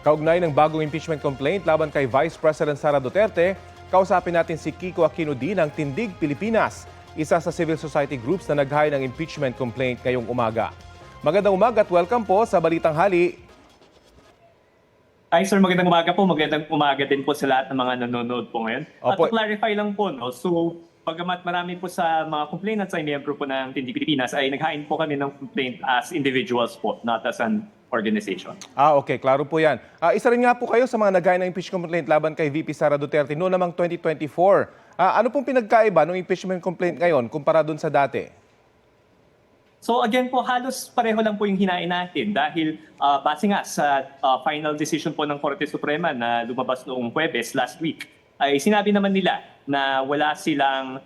Kaugnay ng bagong impeachment complaint laban kay Vice President Sara Duterte, kausapin natin si Kiko Aquino D ng Tindig Pilipinas, isa sa civil society groups na naghain ng impeachment complaint ngayong umaga. Magandang umaga at welcome po sa Balitang Hali. Hi sir, magandang umaga po. Magandang umaga din po sa lahat ng mga nanonood po ngayon. At Opo. to clarify lang po, no? So pagamat marami po sa mga complainants ay miyembro po ng Tindig Pilipinas, ay naghain po kami ng complaint as individuals po, not as an organization. Okay, klaro po yan. Isa rin nga po kayo sa mga naghain ng impeachment complaint laban kay VP Sara Duterte noong namang 2024. Ano pong pinagkaiba ng impeachment complaint ngayon kumpara dun sa dati? So again po, halos pareho lang po yung hinain natin dahil base nga sa final decision po ng Korte Suprema na lumabas noong Huwebes last week, ay sinabi naman nila na wala silang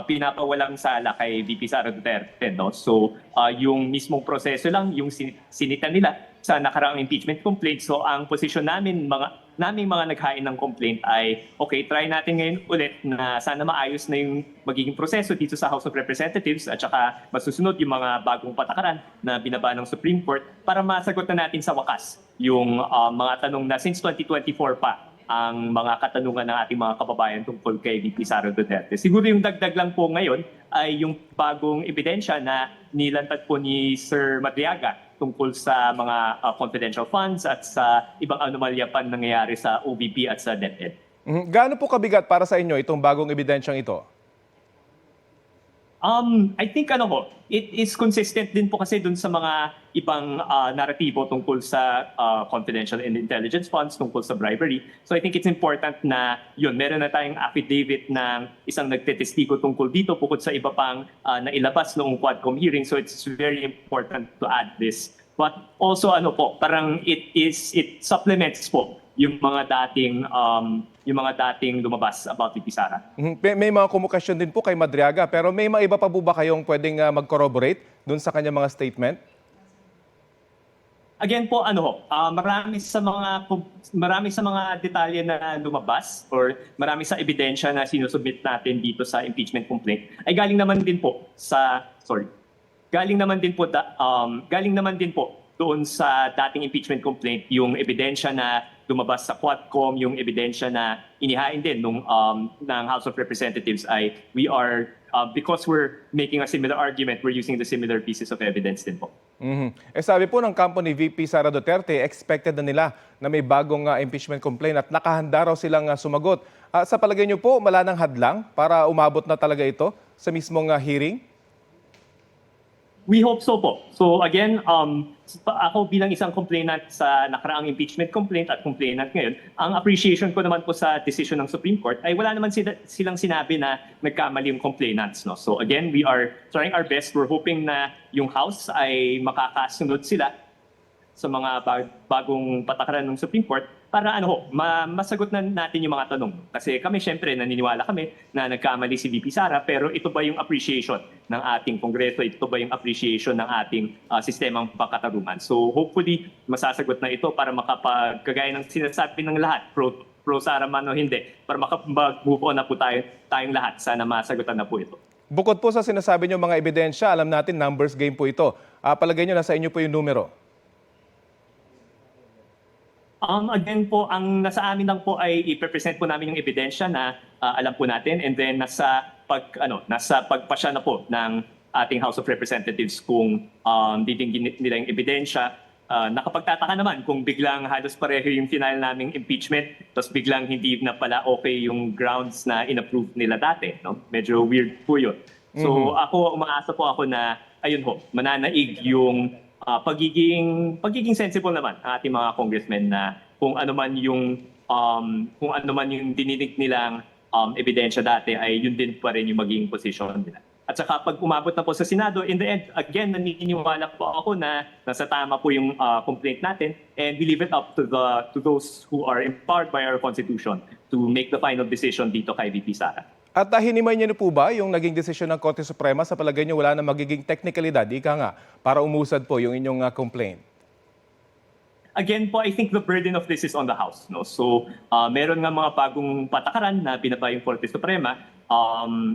pinapawalang sala kay VP Sara Duterte. No? So yung mismong proseso lang, yung sinita nila sa nakaraang impeachment complaint. So ang posisyon naming mga naghain ng complaint ay, okay, try natin ngayon ulit na sana maayos na yung magiging proseso dito sa House of Representatives at saka masusunod yung mga bagong patakaran na binaba ng Supreme Court para masagot na natin sa wakas yung mga tanong na since 2024 pa ang mga katanungan ng ating mga kababayan tungkol kay VP Sara Duterte. Siguro yung dagdag lang po ngayon ay yung bagong ebidensya na nilantad po ni Sir Madriaga tungkol sa mga confidential funds at sa ibang anomalya pa nangyayari sa OVP at sa DepEd. Gaano po kabigat para sa inyo itong bagong ebidensyang ito? I think it is consistent din po kasi dun sa mga ibang naratibo tungkol sa confidential and intelligence funds, tungkol sa bribery. So I think it's important na yun, meron na tayong affidavit ng isang nagtetestigo tungkol dito bukod sa iba pang nailabas noong Quadcom hearing. So it's very important to add this. But also parang it supplements po yung mga dating lumabas about VP Sara. May mga komunikasyon din po kay Madriaga, pero may mga iba pa po ba kayong pwedeng mag-corroborate dun sa kanyang mga statement? Again po, marami sa mga detalye na lumabas or marami sa ebidensya na sinusubmit natin dito sa impeachment complaint ay galing naman din po doon sa dating impeachment complaint, yung ebidensya na lumabas sa Quadcom, yung ebidensya na inihain din ng House of Representatives ay because we're making a similar argument, we're using the similar pieces of evidence din po. Sabi po ng kampo ni VP Sara Duterte, expected na nila na may bagong impeachment complaint at nakahanda raw silang sumagot. Sa palagay niyo po, wala nang hadlang para umabot na talaga ito sa mismong hearing? We hope so po. So again, ako bilang isang complainant sa nakaraang impeachment complaint at complainant ngayon, ang appreciation ko naman po sa decision ng Supreme Court ay wala naman silang sinabi na nagkamali yung complainants. No? So again, we are trying our best. We're hoping na yung House ay makakasunod sila sa mga bagong patakaran ng Supreme Court para masagot na natin yung mga tanong. Kasi kami syempre naniniwala kami na nagkamali si VP Sara, pero ito ba yung appreciation ng ating Kongreso? Ito ba yung appreciation ng ating sistemang pangkatarungan? So hopefully masasagot na ito para makapagkagaya ng sinasabi ng lahat, pro Sara man o hindi, para makapag-move on na po tayong lahat. Sana masagutan na po ito. Bukod po sa sinasabi niyo mga ebidensya, alam natin numbers game po ito. Palagay niyo nasa inyo po yung numero? Again po, ang nasa amin lang po ay i-present po namin yung ebidensya na alam po natin, and then nasa pagpasya na po ng ating House of Representatives kung didinggin nila yung ebidensya. Nakapagtataka naman kung biglang halos pareho yung final naming impeachment, tapos biglang hindi na pala okay yung grounds na in-approve nila dati. No? Medyo weird po yun. So umaasa po ako na, ayun ho, mananaig yung pagiging sensible naman ang ating mga congressmen na kung ano man yung dinidig nilang ebidensya dati ay yun din pa rin yung magiging position nila. At saka pag umabot na po sa Senado, in the end, again, naniniwala po ako na nasa tama po yung complaint natin, and we leave it up to those who are empowered by our Constitution to make the final decision dito kay VP Sara. At hinimay niyo po ba yung naging desisyon ng Korte Suprema? Sa palagay niyo wala na magiging technicalidad, ika nga, para umusad po yung inyong complaint? Again po, I think the burden of this is on the House. No? So meron nga mga bagong patakaran na binaba yung Korte Suprema.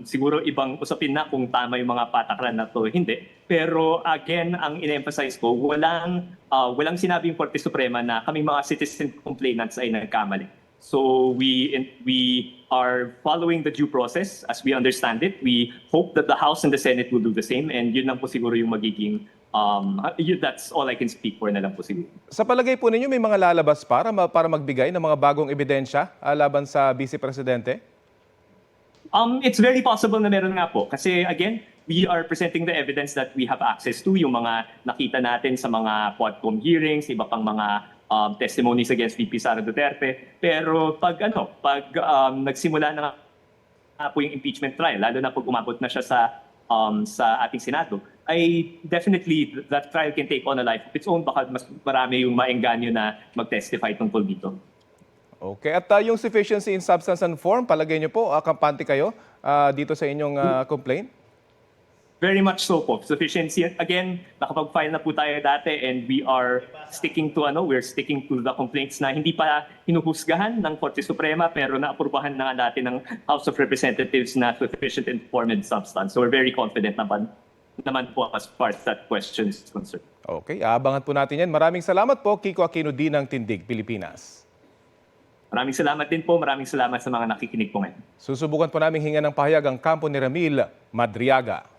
Siguro ibang usapin na kung tama yung mga patakaran na to, hindi. Pero again, ang in-emphasize ko, walang sinabi yung Korte Suprema na kaming mga citizen complainants ay nagkamali. So we are following the due process as we understand it. We hope that the House and the Senate will do the same, and yun lang po siguro yung magiging that's all I can speak for na lang po siguro. Sa palagay po ninyo, may mga lalabas para magbigay ng mga bagong ebidensya laban sa Vice Presidente? It's very possible na meron nga po. Kasi again, we are presenting the evidence that we have access to, yung mga nakita natin sa mga PODCOM hearings, iba pang mga testimonies against VP Sara Duterte. Pero pag nagsimula na nga po yung impeachment trial, lalo na pag umabot na siya sa ating Senado, ay definitely that trial can take on a life of its own. Baka mas marami yung maengganyo na mag-testify tungkol dito. Okay. At yung sufficiency in substance and form, palagay niyo po, kampante kayo dito sa inyong complaint? Very much so po. Sufficiency. Again, nakapag-file na po tayo dati and we are sticking to the complaints na hindi pa hinuhusgahan ng Korte Suprema pero naaprubahan na nga natin ng House of Representatives na sufficient in form and substance. So we're very confident naman po as far as that question is concerned. Okay, aabangan po natin yan. Maraming salamat po, Kiko Aquino D ng Tindig, Pilipinas. Maraming salamat din po. Maraming salamat sa mga nakikinig po ngayon. Susubukan po namin hingan ng pahayag ang kampo ni Ramil Madriaga.